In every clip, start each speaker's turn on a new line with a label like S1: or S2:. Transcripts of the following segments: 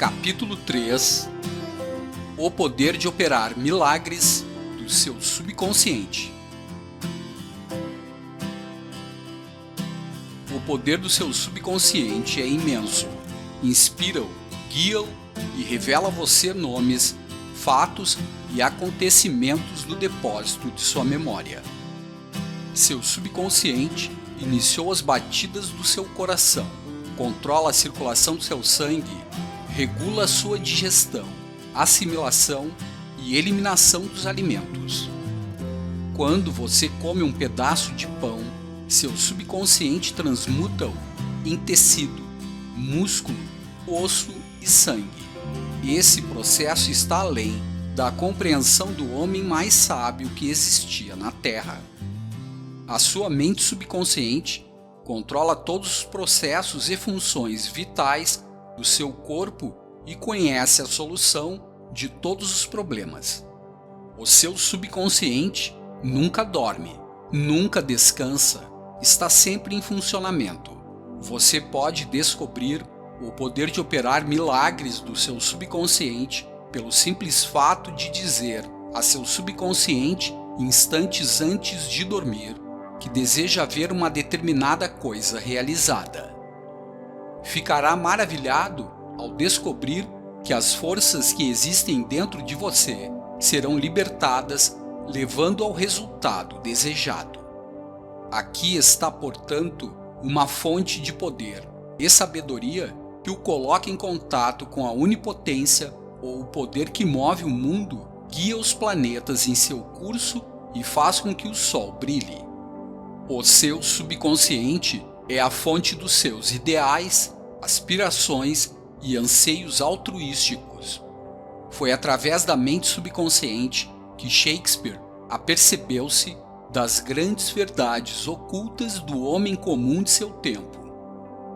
S1: Capítulo 3 – O poder de operar milagres do seu subconsciente. O poder do seu subconsciente é imenso. Inspira-o, guia-o e revela a você nomes, fatos e acontecimentos do depósito de sua memória. Seu subconsciente iniciou as batidas do seu coração, controla a circulação do seu sangue, regula a sua digestão, assimilação e eliminação dos alimentos. Quando você come um pedaço de pão, seu subconsciente transmuta-o em tecido, músculo, osso e sangue. Esse processo está além da compreensão do homem mais sábio que existia na Terra. A sua mente subconsciente controla todos os processos e funções vitais do seu corpo e conhece a solução de todos os problemas. O seu subconsciente nunca dorme, nunca descansa, está sempre em funcionamento. Você pode descobrir o poder de operar milagres do seu subconsciente pelo simples fato de dizer a seu subconsciente, instantes antes de dormir, que deseja ver uma determinada coisa realizada. Ficará maravilhado ao descobrir que as forças que existem dentro de você serão libertadas, levando ao resultado desejado. Aqui está, portanto, uma fonte de poder e sabedoria que o coloca em contato com a onipotência ou o poder que move o mundo, guia os planetas em seu curso e faz com que o Sol brilhe. O seu subconsciente é a fonte dos seus ideais, aspirações e anseios altruísticos. Foi através da mente subconsciente que Shakespeare apercebeu-se das grandes verdades ocultas do homem comum de seu tempo.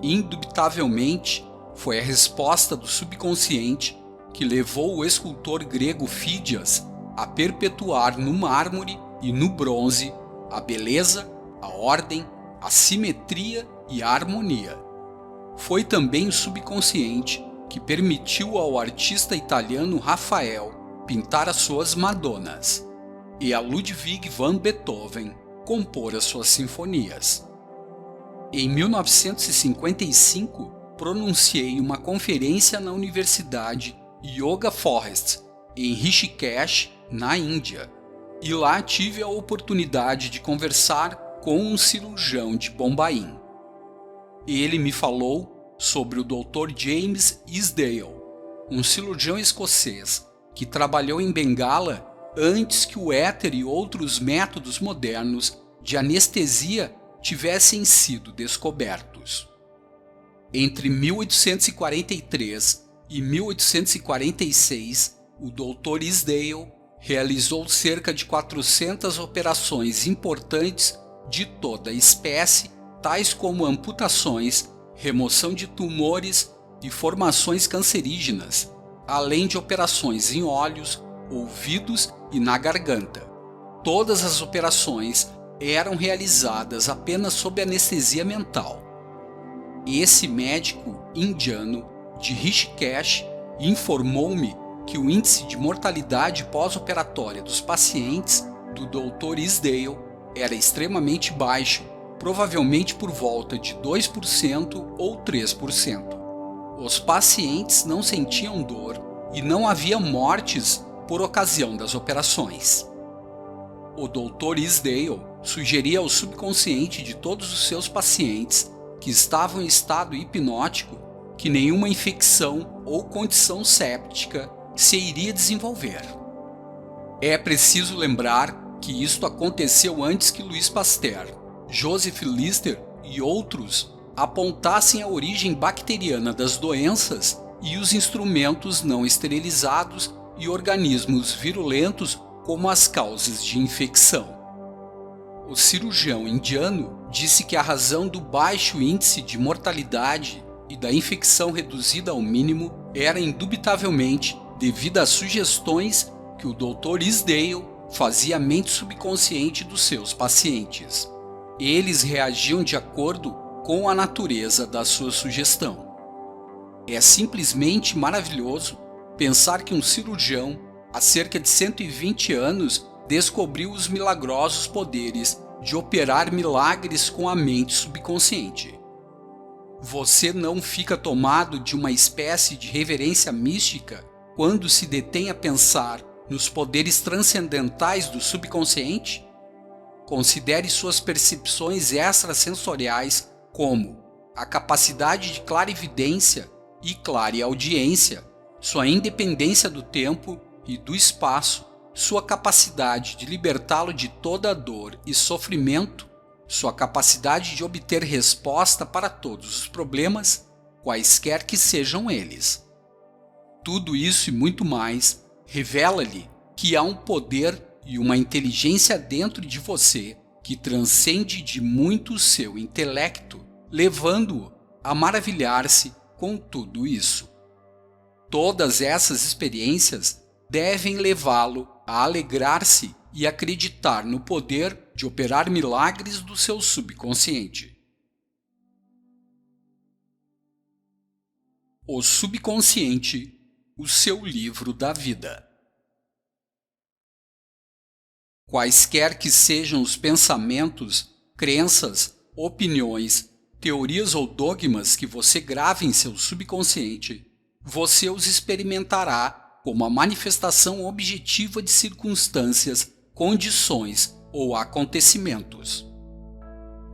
S1: Indubitavelmente, foi a resposta do subconsciente que levou o escultor grego Fídias a perpetuar no mármore e no bronze a beleza, a ordem, a simetria e a harmonia. Foi também o subconsciente que permitiu ao artista italiano Rafael pintar as suas Madonas e a Ludwig van Beethoven compor as suas sinfonias. Em 1955, pronunciei uma conferência na Universidade Yoga Forest, em Rishikesh, na Índia, e lá tive a oportunidade de conversar com um cirurgião de Bombaim. Ele me falou sobre o Dr. James Isdale, um cirurgião escocês que trabalhou em Bengala antes que o éter e outros métodos modernos de anestesia tivessem sido descobertos. Entre 1843 e 1846, o Dr. Isdale realizou cerca de 400 operações importantes de toda a espécie, tais como amputações, remoção de tumores e formações cancerígenas, além de operações em olhos, ouvidos e na garganta. Todas as operações eram realizadas apenas sob anestesia mental. Esse médico indiano de Rishikesh informou-me que o índice de mortalidade pós-operatória dos pacientes do Dr. Isdale era extremamente baixo, provavelmente por volta de 2% ou 3%. Os pacientes não sentiam dor e não havia mortes por ocasião das operações. O Dr. Isdale sugeria ao subconsciente de todos os seus pacientes que estavam em estado hipnótico que nenhuma infecção ou condição séptica se iria desenvolver. É preciso lembrar que isto aconteceu antes que Louis Pasteur, Joseph Lister e outros apontassem a origem bacteriana das doenças e os instrumentos não esterilizados e organismos virulentos como as causas de infecção. O cirurgião indiano disse que a razão do baixo índice de mortalidade e da infecção reduzida ao mínimo era indubitavelmente devido às sugestões que o Dr. Isdale fazia à mente subconsciente dos seus pacientes. Eles reagiam de acordo com a natureza da sua sugestão. É simplesmente maravilhoso pensar que um cirurgião, há cerca de 120 anos, descobriu os milagrosos poderes de operar milagres com a mente subconsciente. Você não fica tomado de uma espécie de reverência mística quando se detém a pensar nos poderes transcendentais do subconsciente? Considere suas percepções extrasensoriais como a capacidade de clarividência e clareaudiência, sua independência do tempo e do espaço, sua capacidade de libertá-lo de toda dor e sofrimento, sua capacidade de obter resposta para todos os problemas, quaisquer que sejam eles. Tudo isso e muito mais revela-lhe que há um poder e uma inteligência dentro de você que transcende de muito o seu intelecto, levando-o a maravilhar-se com tudo isso. Todas essas experiências devem levá-lo a alegrar-se e acreditar no poder de operar milagres do seu subconsciente. O subconsciente, o seu livro da vida. Quaisquer que sejam os pensamentos, crenças, opiniões, teorias ou dogmas que você grave em seu subconsciente, você os experimentará como a manifestação objetiva de circunstâncias, condições ou acontecimentos.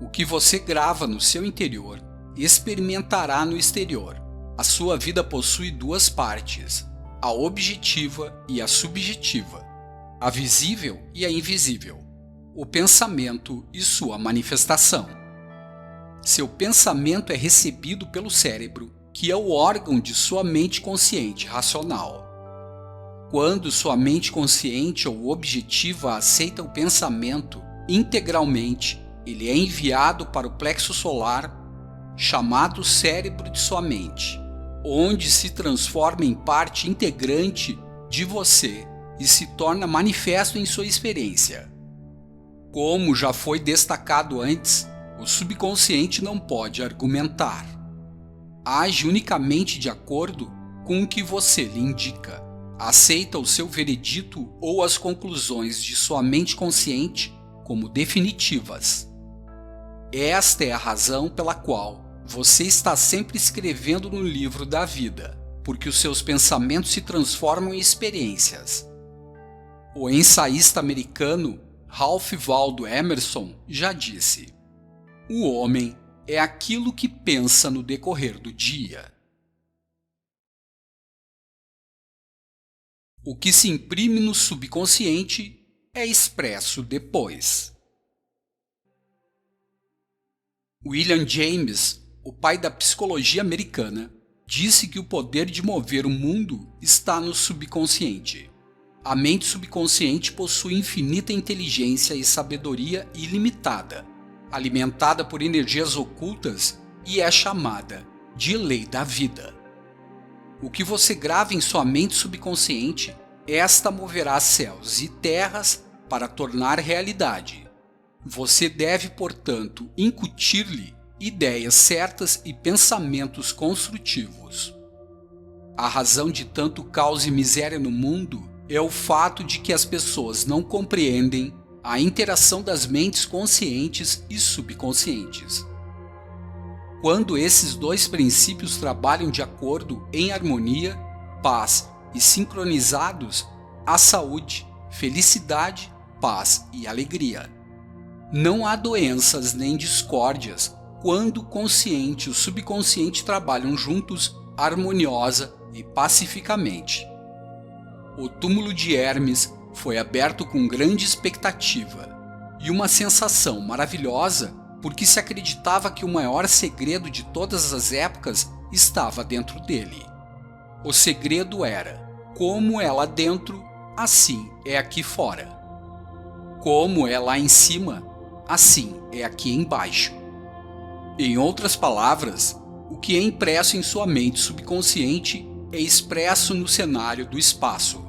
S1: O que você grava no seu interior, experimentará no exterior. A sua vida possui duas partes, a objetiva e a subjetiva, a visível e a invisível, o pensamento e sua manifestação. Seu pensamento é recebido pelo cérebro, que é o órgão de sua mente consciente racional. Quando sua mente consciente ou objetiva aceita o pensamento integralmente, ele é enviado para o plexo solar, chamado cérebro de sua mente, onde se transforma em parte integrante de você e se torna manifesto em sua experiência. Como já foi destacado antes, o subconsciente não pode argumentar. Age unicamente de acordo com o que você lhe indica. Aceita o seu veredito ou as conclusões de sua mente consciente como definitivas. Esta é a razão pela qual você está sempre escrevendo no livro da vida, porque os seus pensamentos se transformam em experiências. O ensaísta americano Ralph Waldo Emerson já disse: "O homem é aquilo que pensa no decorrer do dia." O que se imprime no subconsciente é expresso depois. William James, o pai da psicologia americana, disse que o poder de mover o mundo está no subconsciente. A mente subconsciente possui infinita inteligência e sabedoria ilimitada, alimentada por energias ocultas, e é chamada de lei da vida. O que você grava em sua mente subconsciente, esta moverá céus e terras para tornar realidade. Você deve, portanto, incutir-lhe ideias certas e pensamentos construtivos. A razão de tanto caos e miséria no mundo é o fato de que as pessoas não compreendem a interação das mentes conscientes e subconscientes. Quando esses dois princípios trabalham de acordo, em harmonia, paz e sincronizados, há saúde, felicidade, paz e alegria. Não há doenças nem discórdias quando o consciente e o subconsciente trabalham juntos, harmoniosa e pacificamente. O túmulo de Hermes foi aberto com grande expectativa e uma sensação maravilhosa, porque se acreditava que o maior segredo de todas as épocas estava dentro dele. O segredo era: como é lá dentro, assim é aqui fora. Como é lá em cima, assim é aqui embaixo. Em outras palavras, o que é impresso em sua mente subconsciente é expresso no cenário do espaço.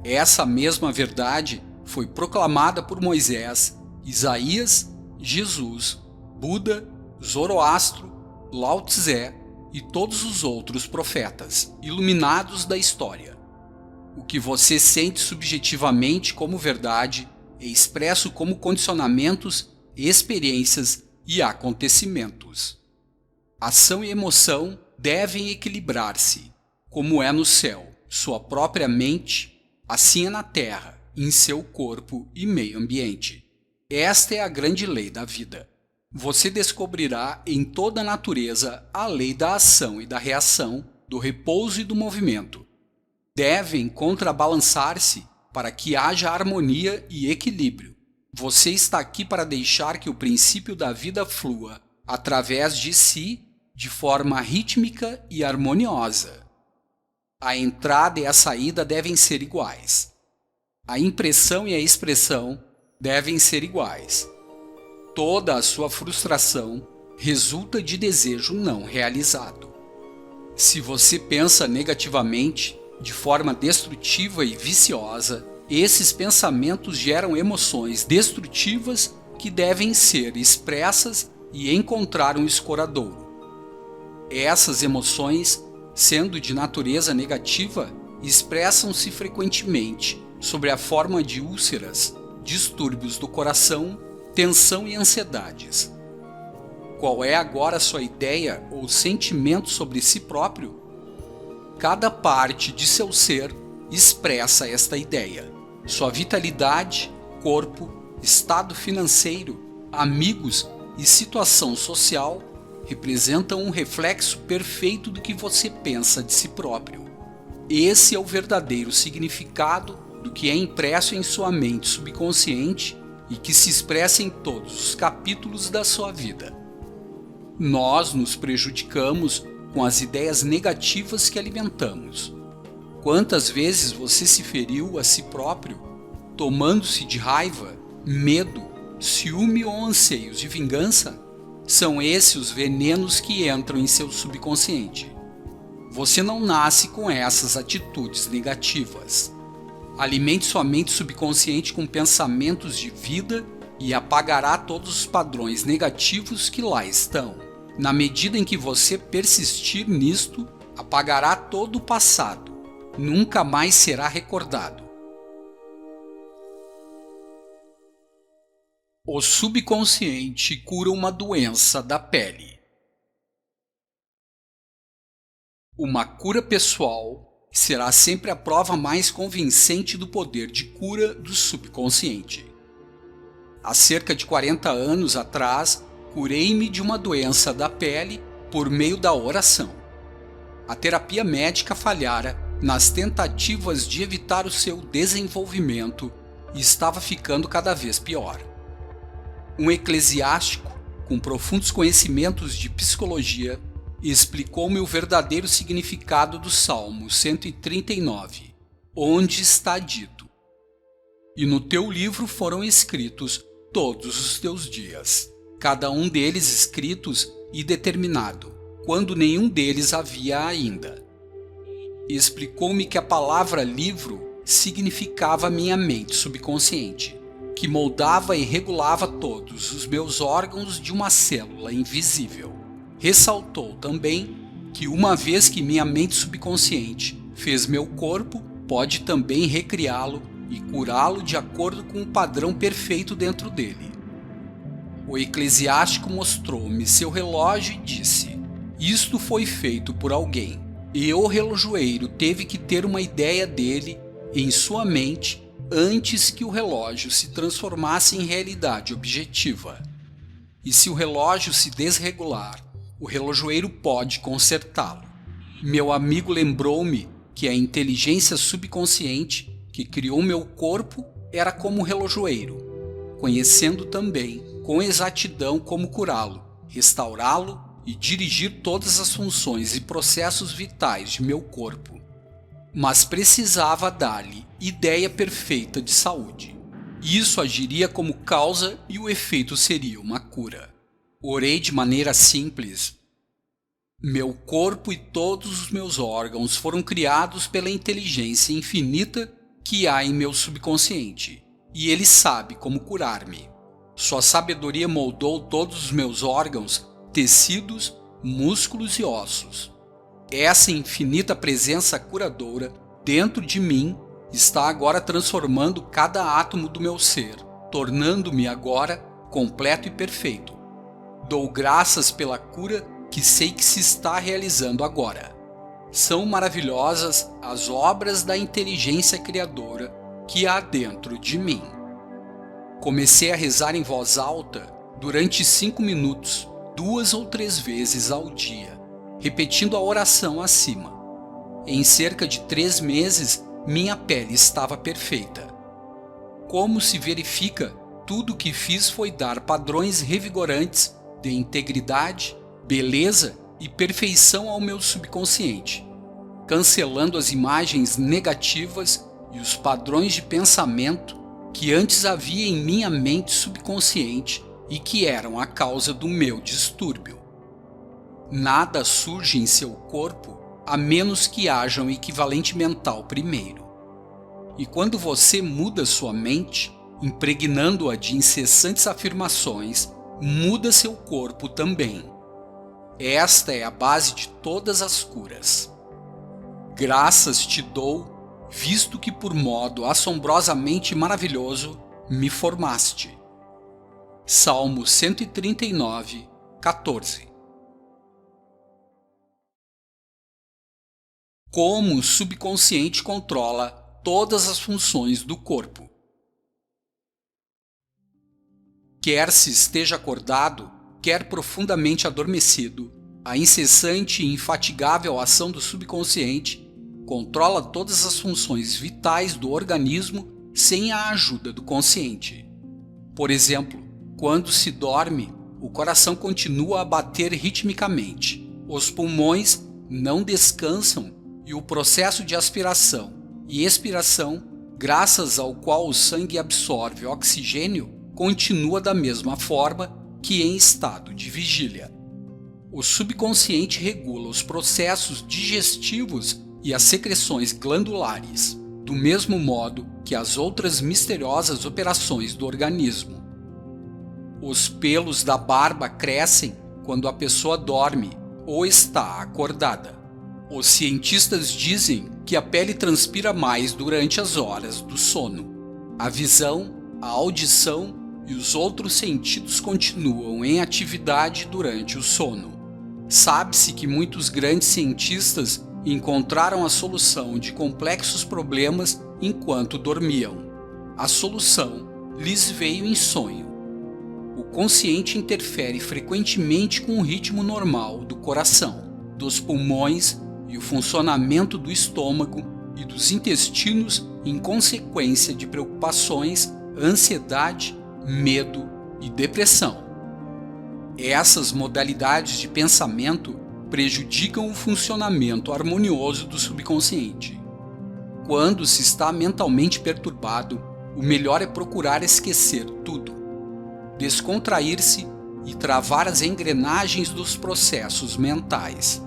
S1: Essa mesma verdade foi proclamada por Moisés, Isaías, Jesus, Buda, Zoroastro, Lao Tse e todos os outros profetas iluminados da história. O que você sente subjetivamente como verdade é expresso como condicionamentos, experiências e acontecimentos. Ação e emoção devem equilibrar-se. Como é no céu, sua própria mente, assim é na terra, em seu corpo e meio ambiente. Esta é a grande lei da vida. Você descobrirá em toda a natureza a lei da ação e da reação, do repouso e do movimento. Devem contrabalançar-se para que haja harmonia e equilíbrio. Você está aqui para deixar que o princípio da vida flua através de si de forma rítmica e harmoniosa. A entrada e a saída devem ser iguais. A impressão e a expressão devem ser iguais. Toda a sua frustração resulta de desejo não realizado. Se você pensa negativamente, de forma destrutiva e viciosa, esses pensamentos geram emoções destrutivas que devem ser expressas e encontrar um escoradouro. Essas emoções, sendo de natureza negativa, expressam-se frequentemente sob a forma de úlceras, distúrbios do coração, tensão e ansiedades. Qual é agora a sua ideia ou sentimento sobre si próprio? Cada parte de seu ser expressa esta ideia. Sua vitalidade, corpo, estado financeiro, amigos e situação social representam um reflexo perfeito do que você pensa de si próprio. Esse é o verdadeiro significado do que é impresso em sua mente subconsciente e que se expressa em todos os capítulos da sua vida. Nós nos prejudicamos com as ideias negativas que alimentamos. Quantas vezes você se feriu a si próprio, tomando-se de raiva, medo, ciúme ou anseios de vingança? São esses os venenos que entram em seu subconsciente. Você não nasce com essas atitudes negativas. Alimente sua mente subconsciente com pensamentos de vida e apagará todos os padrões negativos que lá estão. Na medida em que você persistir nisto, apagará todo o passado. Nunca mais será recordado. O subconsciente cura uma doença da pele. Uma cura pessoal será sempre a prova mais convincente do poder de cura do subconsciente. Há cerca de 40 anos atrás, curei-me de uma doença da pele por meio da oração. A terapia médica falhara nas tentativas de evitar o seu desenvolvimento e estava ficando cada vez pior. Um eclesiástico com profundos conhecimentos de psicologia explicou-me o verdadeiro significado do Salmo 139, onde está dito: "E no teu livro foram escritos todos os teus dias, cada um deles escritos e determinado, quando nenhum deles havia ainda." Explicou-me que a palavra livro significava minha mente subconsciente, que moldava e regulava todos os meus órgãos de uma célula invisível. Ressaltou também que uma vez que minha mente subconsciente fez meu corpo, pode também recriá-lo e curá-lo de acordo com o padrão perfeito dentro dele. O eclesiástico mostrou-me seu relógio e disse: "Isto foi feito por alguém, e o relojoeiro teve que ter uma ideia dele em sua mente antes que o relógio se transformasse em realidade objetiva. E se o relógio se desregular, o relojoeiro pode consertá-lo." Meu amigo lembrou-me que a inteligência subconsciente que criou meu corpo era como relojoeiro, conhecendo também com exatidão como curá-lo, restaurá-lo e dirigir todas as funções e processos vitais de meu corpo. Mas precisava dar-lhe ideia perfeita de saúde. Isso agiria como causa e o efeito seria uma cura. Orei de maneira simples. Meu corpo e todos os meus órgãos foram criados pela inteligência infinita que há em meu subconsciente, e ele sabe como curar-me. Sua sabedoria moldou todos os meus órgãos, tecidos, músculos e ossos. Essa infinita presença curadora dentro de mim está agora transformando cada átomo do meu ser, tornando-me agora completo e perfeito. Dou graças pela cura que sei que se está realizando agora. São maravilhosas as obras da inteligência criadora que há dentro de mim. Comecei a rezar em voz alta durante 5 minutos, 2 ou 3 vezes ao dia, repetindo a oração acima. Em cerca de 3 meses, minha pele estava perfeita. Como se verifica, tudo o que fiz foi dar padrões revigorantes de integridade, beleza e perfeição ao meu subconsciente, cancelando as imagens negativas e os padrões de pensamento que antes havia em minha mente subconsciente e que eram a causa do meu distúrbio. Nada surge em seu corpo a menos que haja um equivalente mental primeiro. E quando você muda sua mente, impregnando-a de incessantes afirmações, muda seu corpo também. Esta é a base de todas as curas. Graças te dou, visto que por modo assombrosamente maravilhoso me formaste. Salmo 139, 14. Como o subconsciente controla todas as funções do corpo. Quer se esteja acordado, quer profundamente adormecido, a incessante e infatigável ação do subconsciente controla todas as funções vitais do organismo sem a ajuda do consciente. Por exemplo, quando se dorme, o coração continua a bater ritmicamente, os pulmões não descansam e o processo de aspiração e expiração, graças ao qual o sangue absorve oxigênio, continua da mesma forma que em estado de vigília. O subconsciente regula os processos digestivos e as secreções glandulares, do mesmo modo que as outras misteriosas operações do organismo. Os pelos da barba crescem quando a pessoa dorme ou está acordada. Os cientistas dizem que a pele transpira mais durante as horas do sono. A visão, a audição e os outros sentidos continuam em atividade durante o sono. Sabe-se que muitos grandes cientistas encontraram a solução de complexos problemas enquanto dormiam. A solução lhes veio em sonho, o consciente interfere frequentemente com o ritmo normal do coração, dos pulmões e o funcionamento do estômago e dos intestinos em consequência de preocupações, ansiedade, medo e depressão. Essas modalidades de pensamento prejudicam o funcionamento harmonioso do subconsciente. Quando se está mentalmente perturbado, o melhor é procurar esquecer tudo, descontrair-se e travar as engrenagens dos processos mentais.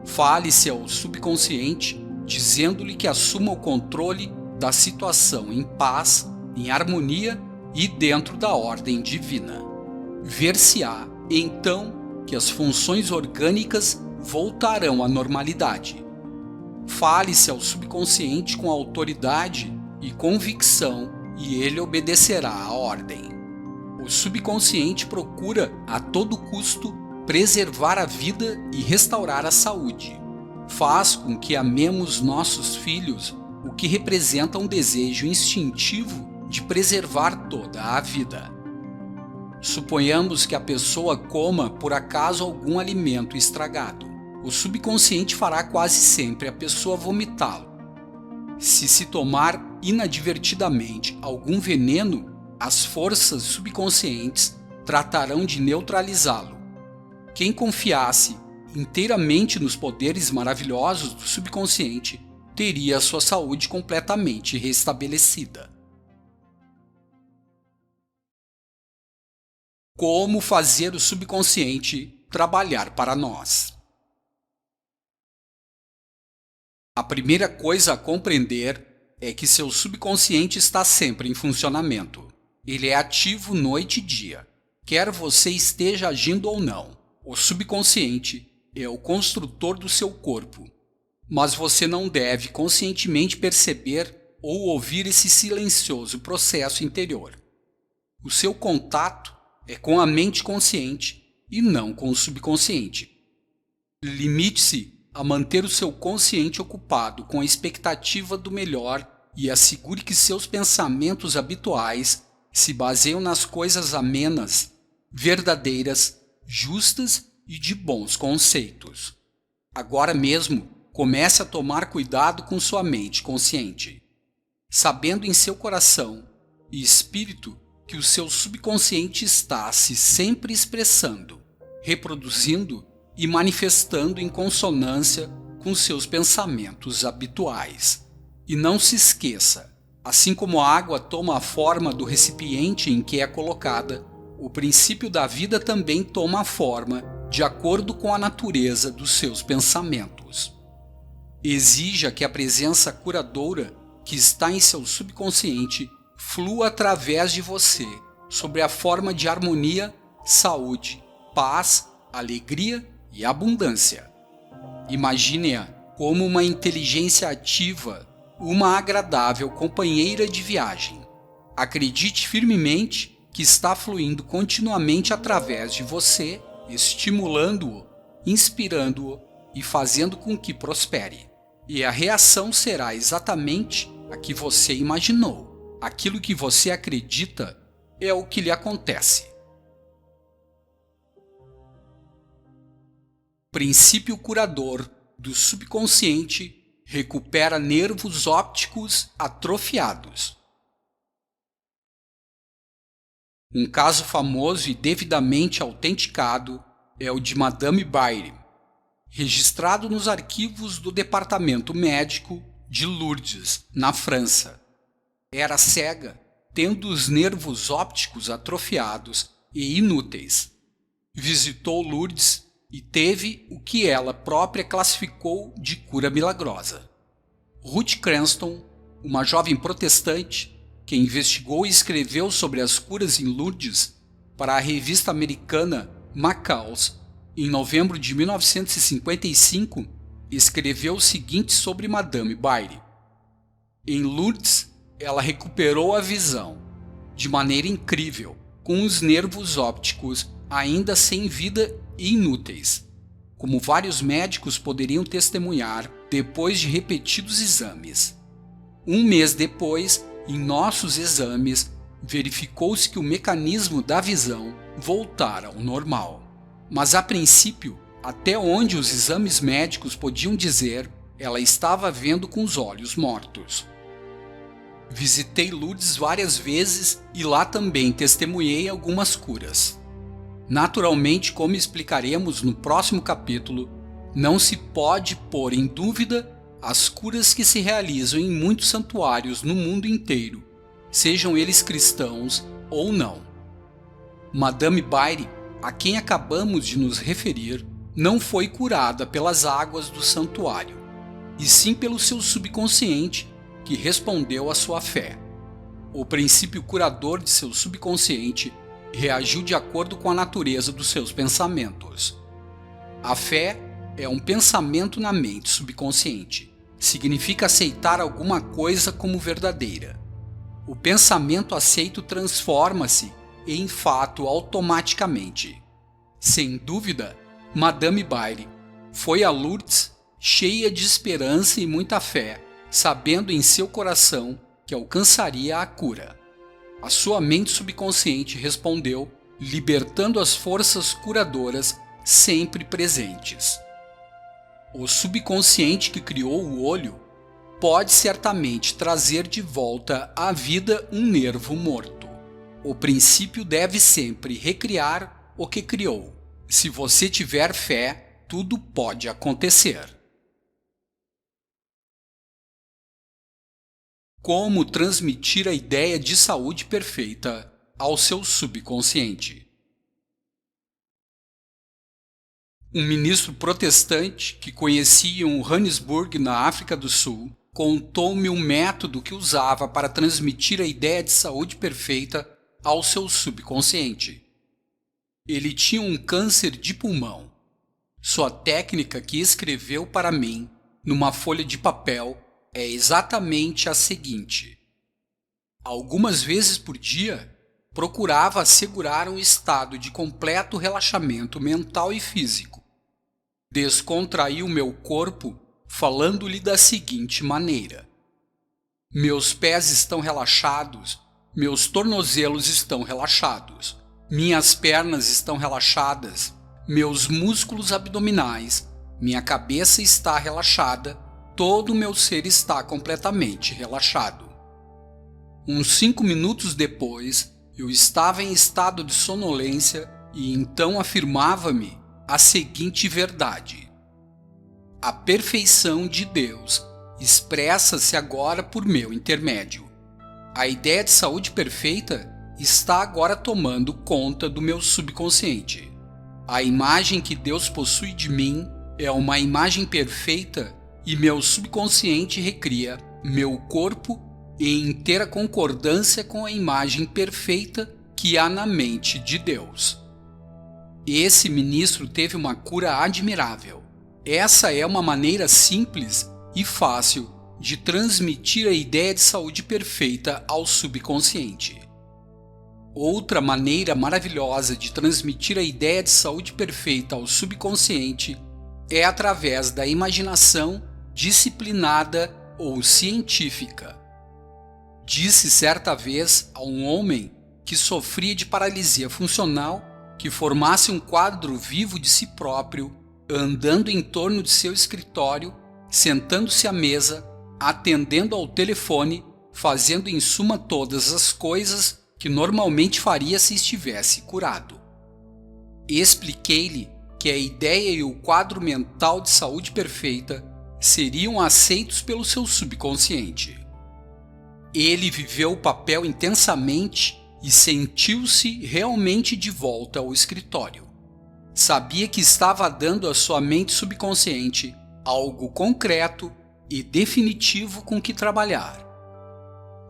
S1: Fale-se ao subconsciente, dizendo-lhe que assuma o controle da situação em paz, em harmonia e dentro da ordem divina. Ver-se-á, então, que as funções orgânicas voltarão à normalidade. Fale-se ao subconsciente com autoridade e convicção e ele obedecerá à ordem. O subconsciente procura, a todo custo, preservar a vida e restaurar a saúde. Faz com que amemos nossos filhos, o que representa um desejo instintivo de preservar toda a vida. Suponhamos que a pessoa coma por acaso algum alimento estragado. O subconsciente fará quase sempre a pessoa vomitá-lo. Se tomar inadvertidamente algum veneno, as forças subconscientes tratarão de neutralizá-lo. Quem confiasse inteiramente nos poderes maravilhosos do subconsciente teria a sua saúde completamente restabelecida. Como fazer o subconsciente trabalhar para nós? A primeira coisa a compreender é que seu subconsciente está sempre em funcionamento. Ele é ativo noite e dia, quer você esteja agindo ou não. O subconsciente é o construtor do seu corpo, mas você não deve conscientemente perceber ou ouvir esse silencioso processo interior. O seu contato é com a mente consciente e não com o subconsciente. Limite-se a manter o seu consciente ocupado com a expectativa do melhor e assegure que seus pensamentos habituais se baseiam nas coisas amenas, verdadeiras, justas e de bons conceitos. Agora mesmo, comece a tomar cuidado com sua mente consciente, sabendo em seu coração e espírito que o seu subconsciente está se sempre expressando, reproduzindo e manifestando em consonância com seus pensamentos habituais. E não se esqueça, assim como a água toma a forma do recipiente em que é colocada, o princípio da vida também toma a forma de acordo com a natureza dos seus pensamentos. Exija que a presença curadora que está em seu subconsciente flua através de você, sob a forma de harmonia, saúde, paz, alegria e abundância. Imagine-a como uma inteligência ativa, uma agradável companheira de viagem. Acredite firmemente que está fluindo continuamente através de você, estimulando-o, inspirando-o e fazendo com que prospere. E a reação será exatamente a que você imaginou. Aquilo que você acredita é o que lhe acontece. Princípio curador do subconsciente recupera nervos ópticos atrofiados. Um caso famoso e devidamente autenticado é o de Madame Bire, registrado nos arquivos do Departamento Médico de Lourdes, na França. Era cega, tendo os nervos ópticos atrofiados e inúteis. Visitou Lourdes e teve o que ela própria classificou de cura milagrosa. Ruth Cranston, uma jovem protestante que investigou e escreveu sobre as curas em Lourdes para a revista americana Maccaus, em novembro de 1955, escreveu o seguinte sobre Madame Bire. Em Lourdes, ela recuperou a visão, de maneira incrível, com os nervos ópticos ainda sem vida e inúteis, como vários médicos poderiam testemunhar depois de repetidos exames. Um mês depois, em nossos exames, verificou-se que o mecanismo da visão voltara ao normal. Mas a princípio, até onde os exames médicos podiam dizer, ela estava vendo com os olhos mortos. Visitei Lourdes várias vezes e lá também testemunhei algumas curas. Naturalmente, como explicaremos no próximo capítulo, não se pode pôr em dúvida as curas que se realizam em muitos santuários no mundo inteiro, sejam eles cristãos ou não. Madame Baire, a quem acabamos de nos referir, não foi curada pelas águas do santuário, e sim pelo seu subconsciente, que respondeu à sua fé. O princípio curador de seu subconsciente reagiu de acordo com a natureza dos seus pensamentos. A fé é um pensamento na mente subconsciente. Significa aceitar alguma coisa como verdadeira. O pensamento aceito transforma-se em fato automaticamente. Sem dúvida, Madame Baire foi a Lourdes cheia de esperança e muita fé, sabendo em seu coração que alcançaria a cura. A sua mente subconsciente respondeu, libertando as forças curadoras sempre presentes. O subconsciente que criou o olho pode certamente trazer de volta à vida um nervo morto. O princípio deve sempre recriar o que criou. Se você tiver fé, tudo pode acontecer. Como transmitir a ideia de saúde perfeita ao seu subconsciente? Um ministro protestante que conhecia em Johannesburg, na África do Sul, contou-me um método que usava para transmitir a ideia de saúde perfeita ao seu subconsciente. Ele tinha um câncer de pulmão. Sua técnica que escreveu para mim, numa folha de papel, é exatamente a seguinte. Algumas vezes por dia, procurava assegurar um estado de completo relaxamento mental e físico. Descontraí o meu corpo falando-lhe da seguinte maneira: meus pés estão relaxados, meus tornozelos estão relaxados, minhas pernas estão relaxadas, meus músculos abdominais, minha cabeça está relaxada, todo o meu ser está completamente relaxado. Uns 5 minutos depois, eu estava em estado de sonolência e então afirmava-me a seguinte verdade: a perfeição de Deus expressa-se agora por meu intermédio. A ideia de saúde perfeita está agora tomando conta do meu subconsciente. A imagem que Deus possui de mim é uma imagem perfeita e meu subconsciente recria meu corpo em inteira concordância com a imagem perfeita que há na mente de Deus. Esse ministro teve uma cura admirável. Essa é uma maneira simples e fácil de transmitir a ideia de saúde perfeita ao subconsciente. Outra maneira maravilhosa de transmitir a ideia de saúde perfeita ao subconsciente é através da imaginação disciplinada ou científica. Disse certa vez a um homem que sofria de paralisia funcional que formasse um quadro vivo de si próprio, andando em torno de seu escritório, sentando-se à mesa, atendendo ao telefone, fazendo em suma todas as coisas que normalmente faria se estivesse curado. Expliquei-lhe que a ideia e o quadro mental de saúde perfeita seriam aceitos pelo seu subconsciente. Ele viveu o papel intensamente e sentiu-se realmente de volta ao escritório. Sabia que estava dando à sua mente subconsciente algo concreto e definitivo com que trabalhar.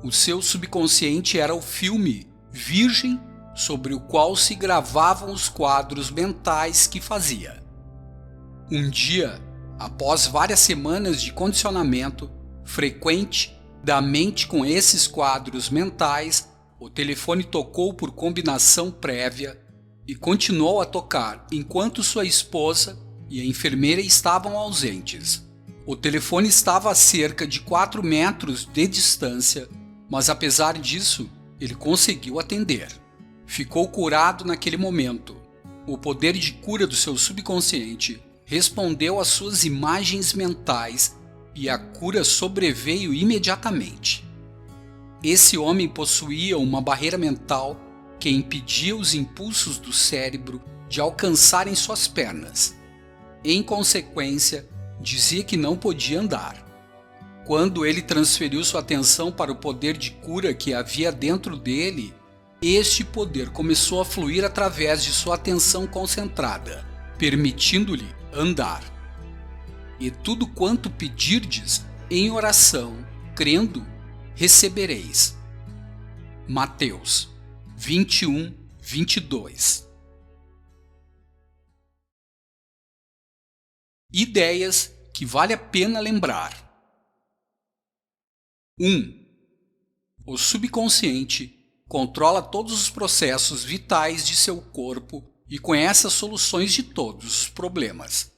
S1: O seu subconsciente era o filme virgem sobre o qual se gravavam os quadros mentais que fazia. Um dia, após várias semanas de condicionamento frequente da mente com esses quadros mentais, o telefone tocou por combinação prévia e continuou a tocar enquanto sua esposa e a enfermeira estavam ausentes. O telefone estava a cerca de 4 metros de distância, mas apesar disso, ele conseguiu atender. Ficou curado naquele momento. O poder de cura do seu subconsciente respondeu às suas imagens mentais e a cura sobreveio imediatamente. Esse homem possuía uma barreira mental que impedia os impulsos do cérebro de alcançarem suas pernas. Em consequência, dizia que não podia andar. Quando ele transferiu sua atenção para o poder de cura que havia dentro dele, este poder começou a fluir através de sua atenção concentrada, permitindo-lhe andar. E tudo quanto pedirdes em oração, crendo, recebereis. Mateus 21, 22. Ideias que vale a pena lembrar. 1. O subconsciente controla todos os processos vitais de seu corpo e conhece as soluções de todos os problemas.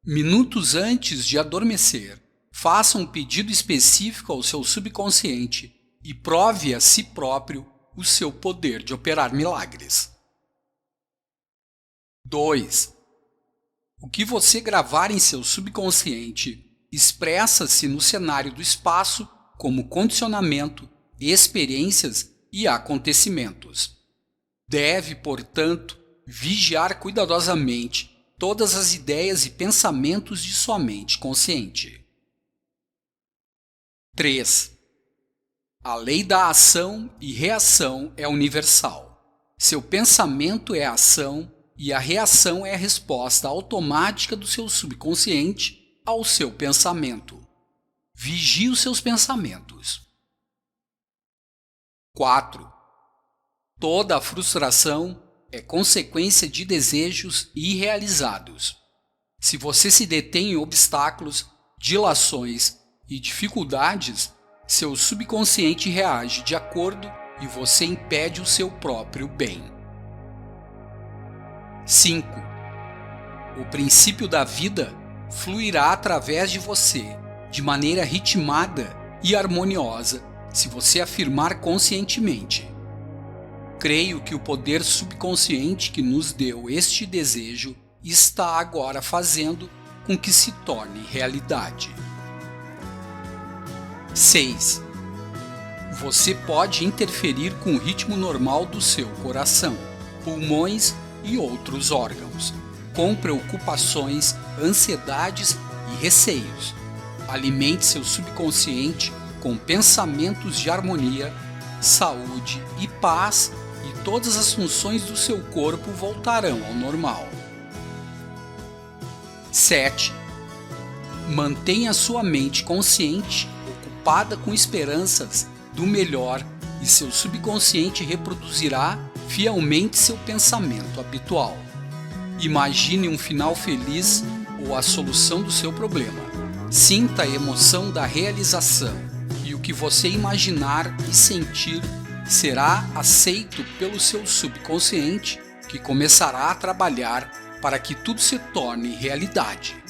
S1: Minutos antes de adormecer, faça um pedido específico ao seu subconsciente e prove a si próprio o seu poder de operar milagres. 2. O que você gravar em seu subconsciente expressa-se no cenário do espaço como condicionamento, experiências e acontecimentos. Deve, portanto, vigiar cuidadosamente todas as ideias e pensamentos de sua mente consciente. 3. A lei da ação e reação é universal. Seu pensamento é a ação e a reação é a resposta automática do seu subconsciente ao seu pensamento. Vigie os seus pensamentos. 4. Toda a frustração é consequência de desejos irrealizados. Se você se detém em obstáculos, dilações e dificuldades, seu subconsciente reage de acordo e você impede o seu próprio bem. 5. O princípio da vida fluirá através de você, de maneira ritmada e harmoniosa, se você afirmar conscientemente: creio que o poder subconsciente que nos deu este desejo está agora fazendo com que se torne realidade. 6. Você pode interferir com o ritmo normal do seu coração, pulmões e outros órgãos, com preocupações, ansiedades e receios. Alimente seu subconsciente com pensamentos de harmonia, saúde e paz, e todas as funções do seu corpo voltarão ao normal. 7. Mantenha sua mente consciente, ocupada com esperanças do melhor, e seu subconsciente reproduzirá fielmente seu pensamento habitual. Imagine um final feliz ou a solução do seu problema. Sinta a emoção da realização, e o que você imaginar e sentir será aceito pelo seu subconsciente, que começará a trabalhar para que tudo se torne realidade.